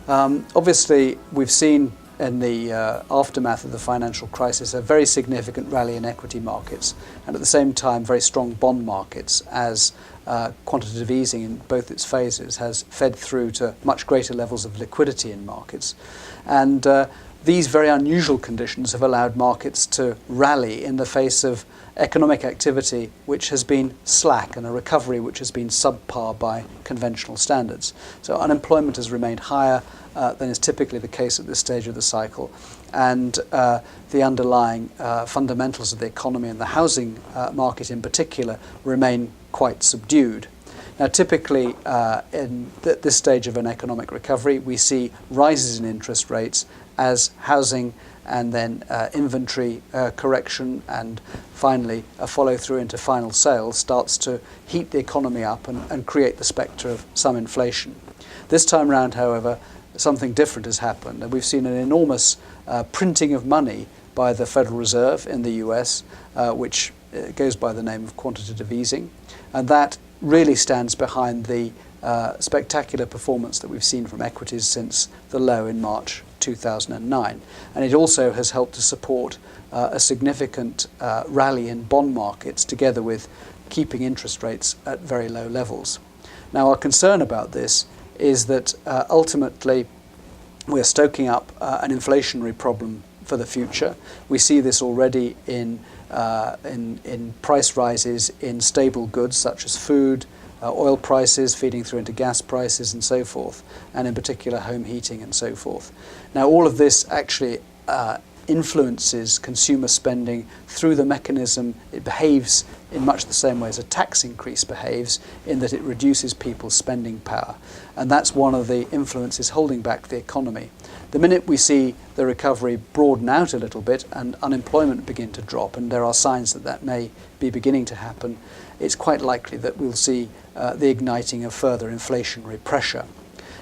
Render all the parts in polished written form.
Obviously, we've seen in the aftermath of the financial crisis a very significant rally in equity markets, and at the same time very strong bond markets as quantitative easing in both its phases has fed through to much greater levels of liquidity in markets. And these very unusual conditions have allowed markets to rally in the face of economic activity which has been slack and a recovery which has been subpar by conventional standards. So unemployment has remained higher than is typically the case at this stage of the cycle, and the underlying fundamentals of the economy and the housing market in particular remain quite subdued. Now, typically in this stage of an economic recovery, we see rises in interest rates as housing and then inventory correction and finally a follow-through into final sales starts to heat the economy up and create the spectre of some inflation. This time round, however, something different has happened, and we've seen an enormous printing of money by the Federal Reserve in the US, which goes by the name of quantitative easing, and that really stands behind the spectacular performance that we've seen from equities since the low in March 2009. And it also has helped to support a significant rally in bond markets, together with keeping interest rates at very low levels. Now, our concern about this is that ultimately we're stoking up an inflationary problem for the future. We see this already in price rises in stable goods such as food, oil prices feeding through into gas prices and so forth, and in particular home heating and so forth. Now, all of this actually influences consumer spending through the mechanism. It behaves in much the same way as a tax increase behaves, in that it reduces people's spending power. And that's one of the influences holding back the economy. The minute we see the recovery broaden out a little bit and unemployment begin to drop, and there are signs that that may be beginning to happen, it's quite likely that we'll see the igniting of further inflationary pressure.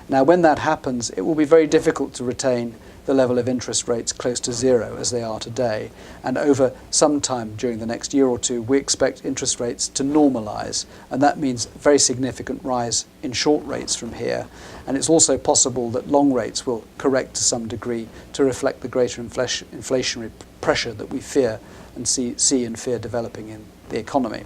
Now, when that happens, it will be very difficult to retain the level of interest rates close to zero as they are today. And over some time during the next year or two, we expect interest rates to normalize. And that means a very significant rise in short rates from here. And it's also possible that long rates will correct to some degree to reflect the greater inflationary pressure that we fear and see and fear developing in the economy.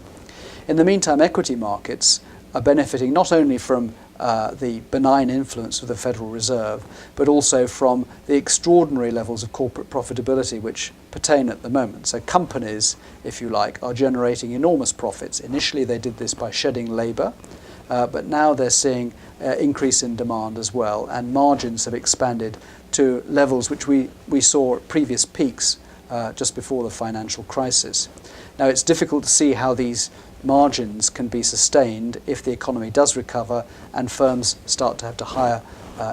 In the meantime, equity markets are benefiting not only from the benign influence of the Federal Reserve, but also from the extraordinary levels of corporate profitability which pertain at the moment. So companies, if you like, are generating enormous profits. Initially they did this by shedding labour, but now they're seeing increase in demand as well, and margins have expanded to levels which we saw at previous peaks just before the financial crisis. Now, it's difficult to see how these margins can be sustained if the economy does recover and firms start to have to hire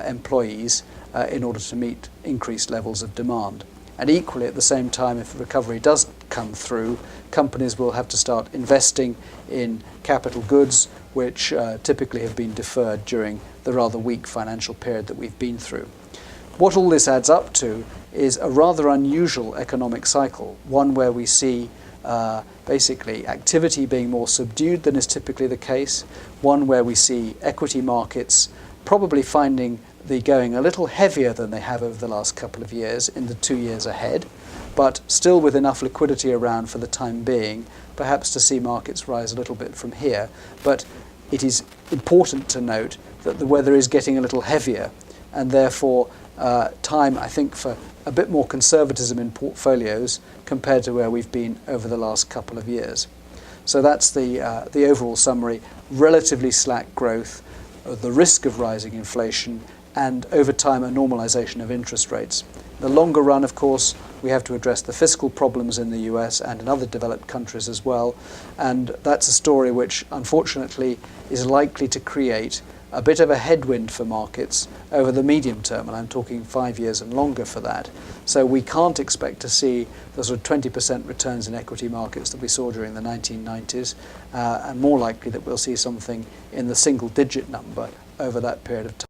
employees in order to meet increased levels of demand. And equally, at the same time, if recovery does come through, companies will have to start investing in capital goods, which typically have been deferred during the rather weak financial period that we've been through. What all this adds up to is a rather unusual economic cycle, one where we see basically activity being more subdued than is typically the case, one where we see equity markets probably finding the going a little heavier than they have over the last couple of years in the 2 years ahead, but still with enough liquidity around for the time being, perhaps to see markets rise a little bit from here. But it is important to note that the weather is getting a little heavier, and therefore time, I think, for a bit more conservatism in portfolios compared to where we've been over the last couple of years. So that's the overall summary: relatively slack growth, the risk of rising inflation, and over time a normalization of interest rates. In the longer run, of course, we have to address the fiscal problems in the US and in other developed countries as well, and that's a story which unfortunately is likely to create a bit of a headwind for markets over the medium term, and I'm talking 5 years and longer for that. So we can't expect to see the sort of 20% returns in equity markets that we saw during the 1990s, and more likely that we'll see something in the single-digit number over that period of time.